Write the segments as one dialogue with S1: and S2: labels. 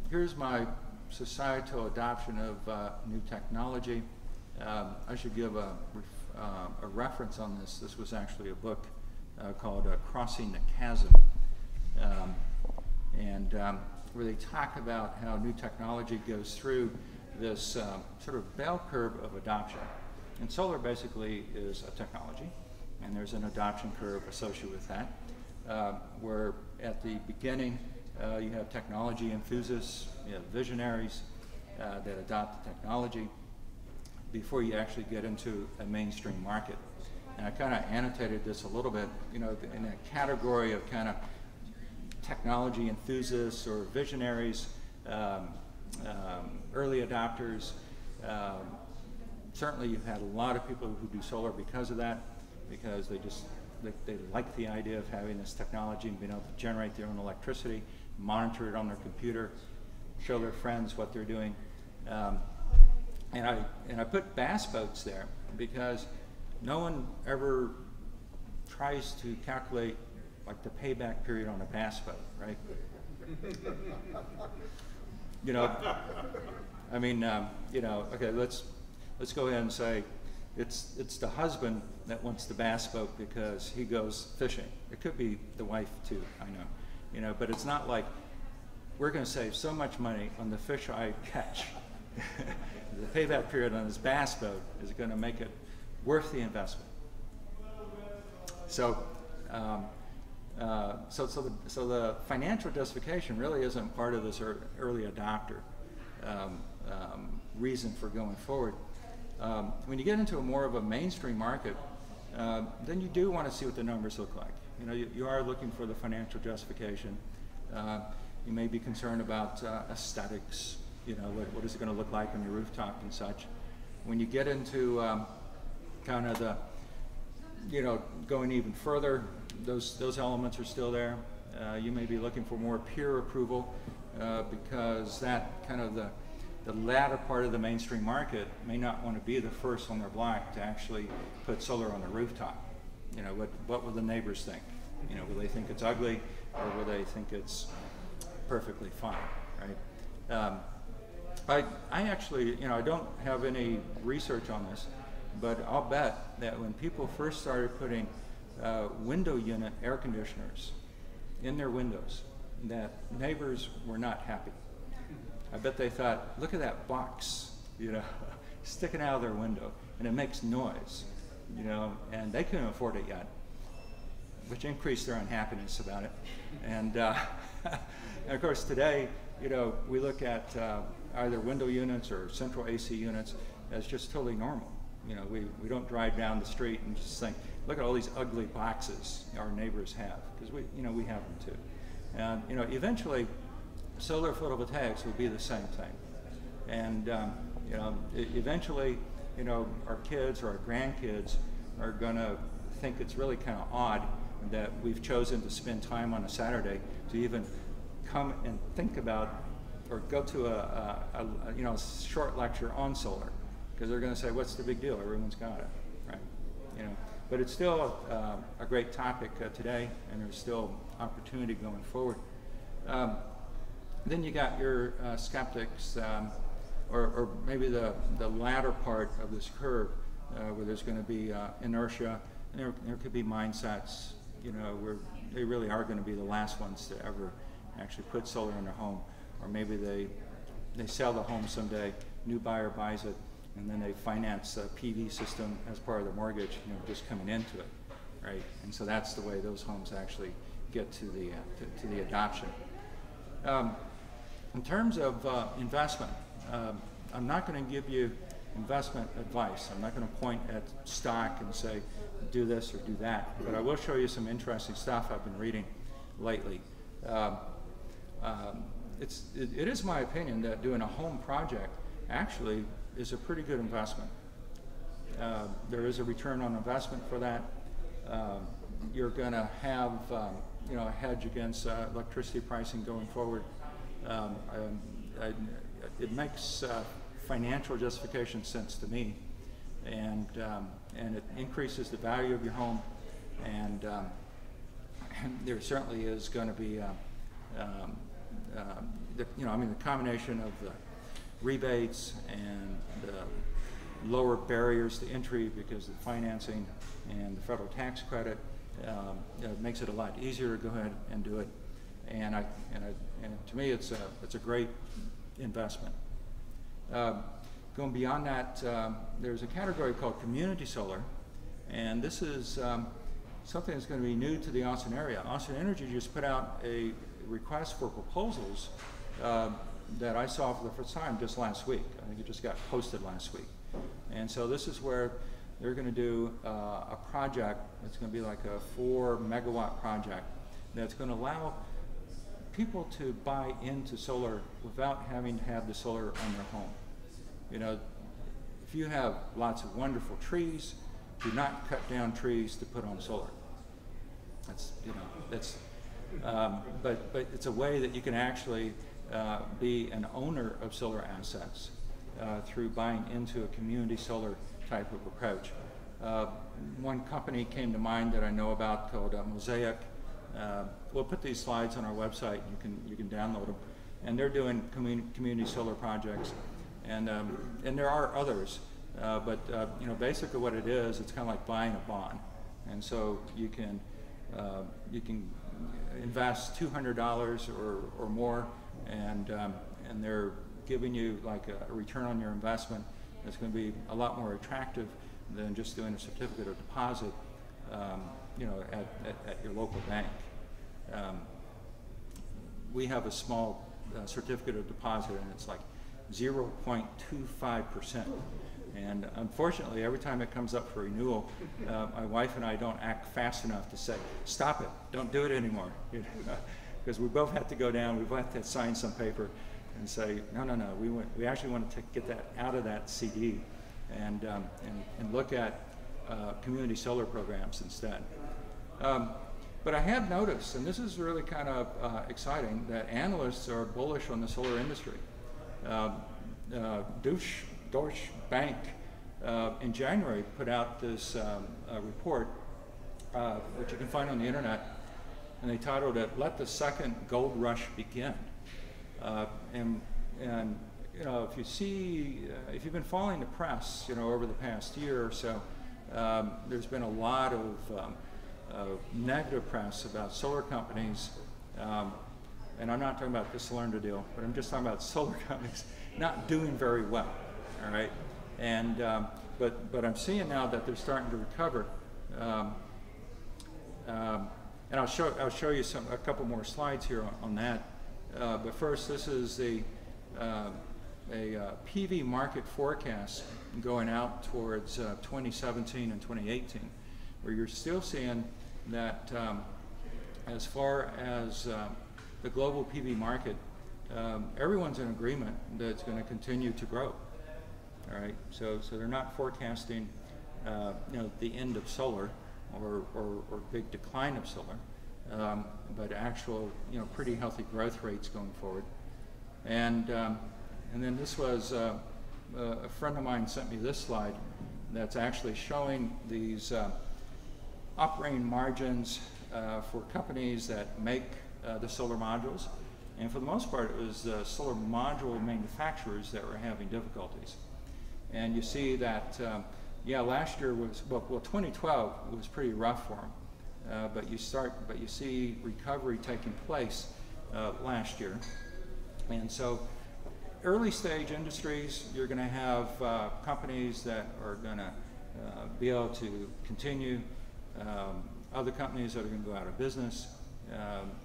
S1: here's my societal adoption of new technology. I should give a reference on this. This was actually a book called Crossing the Chasm, where they talk about how new technology goes through this sort of bell curve of adoption. And solar basically is a technology, and there's an adoption curve associated with that, where at the beginning you have technology enthusiasts, you have visionaries that adopt the technology before you actually get into a mainstream market. And I kind of annotated this a little bit, you know, in a category of kind of technology enthusiasts or visionaries, early adopters. Certainly you've had a lot of people who do solar because of that, because they like the idea of having this technology and being able to generate their own electricity, monitor it on their computer, show their friends what they're doing. And I put bass boats there because no one ever tries to calculate like the payback period on a bass boat, right? You know, I mean, you know, okay, let's go ahead and say it's the husband that wants the bass boat because he goes fishing. It could be the wife too, I know, you know, but it's not like we're going to save so much money on the fish I catch. The payback period on this bass boat is going to make it worth the investment. So, so the financial justification really isn't part of this early adopter reason for going forward. When you get into more of a mainstream market, then you do want to see what the numbers look like. You know, you are looking for the financial justification. You may be concerned about aesthetics. You know, what is it going to look like on your rooftop and such. When you get into kind of the, you know, going even further, those elements are still there. You may be looking for more peer approval because that kind of the latter part of the mainstream market may not want to be the first on their block to actually put solar on the rooftop. You know, what will the neighbors think? You know, will they think it's ugly or will they think it's perfectly fine, right? I actually, you know, I don't have any research on this, but I'll bet that when people first started putting window unit air conditioners in their windows, that neighbors were not happy. I bet they thought, look at that box, you know, sticking out of their window, and it makes noise, you know, and they couldn't afford it yet, which increased their unhappiness about it. And, and of course today, you know, we look at either window units or central AC units as just totally normal. You know, we don't drive down the street and just think, look at all these ugly boxes our neighbors have, because we have them too. And, you know, eventually solar photovoltaics will be the same thing. And, you know, eventually, you know, our kids or our grandkids are gonna think it's really kind of odd that we've chosen to spend time on a Saturday to even come and think about or go to a you know, short lecture on solar, because they're going to say, what's the big deal? Everyone's got it, right? You know, but it's still a great topic today, and there's still opportunity going forward. Then you got your skeptics, or maybe the latter part of this curve, where there's going to be inertia, and there could be mindsets, you know, where they really are going to be the last ones to ever actually put solar in their home, or maybe they sell the home someday, new buyer buys it, and then they finance a PV system as part of the mortgage, you know, just coming into it, right? And so that's the way those homes actually get to the adoption. In terms of investment, I'm not going to give you investment advice. I'm not going to point at stock and say do this or do that, but I will show you some interesting stuff I've been reading lately. It is my opinion that doing a home project actually is a pretty good investment. There is a return on investment for that. You're going to have you know, a hedge against electricity pricing going forward. It makes financial justification sense to me, and it increases the value of your home, and there certainly is going to be the combination of the rebates and the lower barriers to entry because of the financing and the federal tax credit makes it a lot easier to go ahead and do it. And to me, it's a great investment. Going beyond that, there's a category called community solar, and this is something that's going to be new to the Austin area. Austin Energy just put out a request for proposals that I saw for the first time just last week. I think it just got posted last week. And so this is where they're going to do a project that's going to be like a 4 megawatt project that's going to allow people to buy into solar without having to have the solar on their home. You know, if you have lots of wonderful trees, do not cut down trees to put on solar. But it's a way that you can actually be an owner of solar assets through buying into a community solar type of approach. One company came to mind that I know about called Mosaic. We'll put these slides on our website. You can download them, and they're doing community solar projects, and there are others. But basically what it is, it's kind of like buying a bond, and so you can invest $200 or more, and they're giving you like a return on your investment that's going to be a lot more attractive than just doing a certificate of deposit, at your local bank. We have a small certificate of deposit, and it's like 0.25%. And unfortunately, every time it comes up for renewal, my wife and I don't act fast enough to say, stop it, don't do it anymore. Because we both have to go down, we both have to sign some paper and say, no, we actually want to get that out of that CD and look at community solar programs instead. But I have noticed, and this is really kind of exciting, that analysts are bullish on the solar industry. Deutsche Bank in January put out this report, which you can find on the internet, and they titled it "Let the Second Gold Rush Begin." And if you've been following the press, over the past year or so, there's been a lot of negative press about solar companies, and I'm not talking about the Salerno deal, but I'm just talking about solar companies not doing very well. All right, and but I'm seeing now that they're starting to recover, and I'll show you a couple more slides here on that. But first, this is a PV market forecast going out towards 2017 and 2018, where you're still seeing that as far as the global PV market, everyone's in agreement that it's going to continue to grow. All right, so they're not forecasting, the end of solar or big decline of solar, but actual, pretty healthy growth rates going forward. And then this was a friend of mine sent me this slide that's actually showing these operating margins for companies that make the solar modules, and for the most part, it was the solar module manufacturers that were having difficulties. And you see that, last year was, 2012 was pretty rough for them. But you see recovery taking place last year. And so early stage industries, you're going to have companies that are going to be able to continue, other companies that are going to go out of business.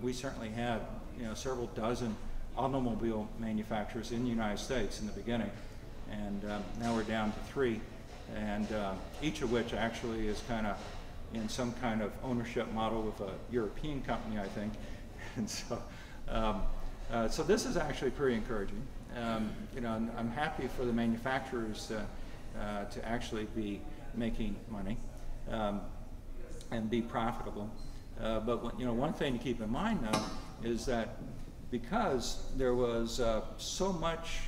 S1: We certainly had, several dozen automobile manufacturers in the United States in the beginning. And now we're down to 3, and each of which actually is kind of in some kind of ownership model with a European company, I think. And so, so this is actually pretty encouraging. I'm happy for the manufacturers to actually be making money and be profitable. But one thing to keep in mind though is that because there was so much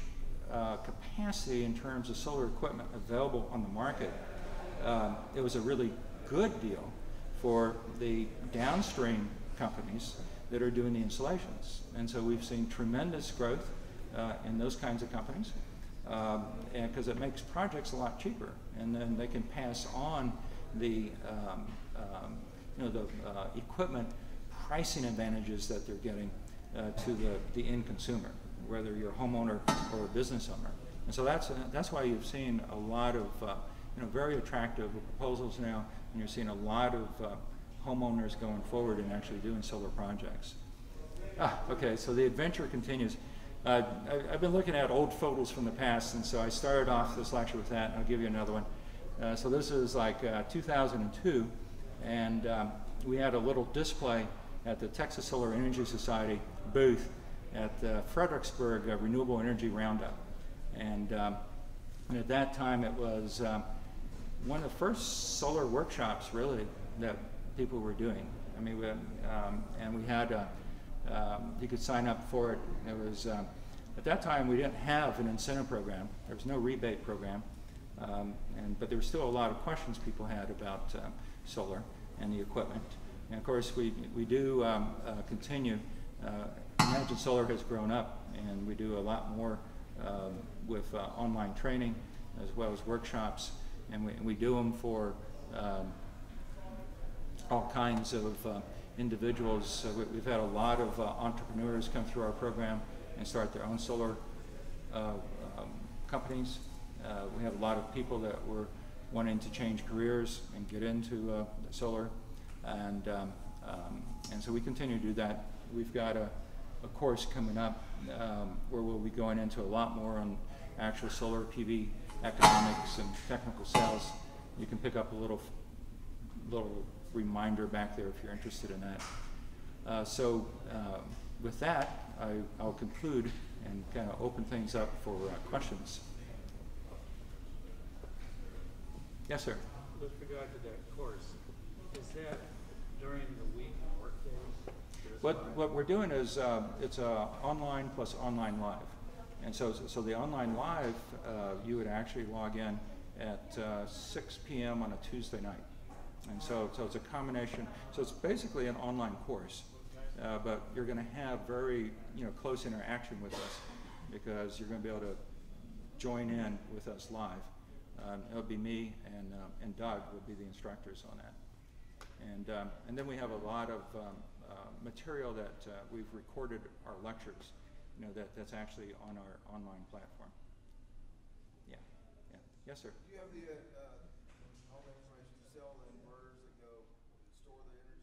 S1: capacity in terms of solar equipment available on the market, it was a really good deal for the downstream companies that are doing the installations. And so we've seen tremendous growth in those kinds of companies, and because it makes projects a lot cheaper, and then they can pass on the equipment pricing advantages that they're getting to the end consumer, whether you're a homeowner or a business owner. And so that's why you've seen a lot of very attractive proposals now, and you're seeing a lot of homeowners going forward and actually doing solar projects. Okay, so the adventure continues. I've been looking at old photos from the past, and so I started off this lecture with that, and I'll give you another one. So this is like 2002, and we had a little display at the Texas Solar Energy Society booth at the Fredericksburg Renewable Energy Roundup. And at that time it was one of the first solar workshops really that people were doing. I mean, and we had, you could sign up for it. It was, at that time we didn't have an incentive program. There was no rebate program. But there were still a lot of questions people had about solar and the equipment. And of course we do continue. ImagineSolar has grown up, and we do a lot more with online training as well as workshops, and we do them for all kinds of individuals. So we've had a lot of entrepreneurs come through our program and start their own solar companies. We have a lot of people that were wanting to change careers and get into solar, and so we continue to do that. We've got a course coming up where we'll be going into a lot more on actual solar PV economics and technical sales. You can pick up a little reminder back there if you're interested in that. So with that, I'll conclude and kind of open things up for questions. Yes, sir.
S2: With regard to that course, is that during the week work days?
S1: What we're doing is it's online plus online live, and so the online live you would actually log in at 6 p.m. on a Tuesday night, and so it's a combination. So it's basically an online course, but you're going to have very close interaction with us, because you're going to be able to join in with us live. It'll be me and Doug will be the instructors on that, and then we have a lot of material that we've recorded our lectures, that's actually on our online platform. Yeah. Yes, sir.
S3: Do you have all the information to sell the inverters that go store the energy?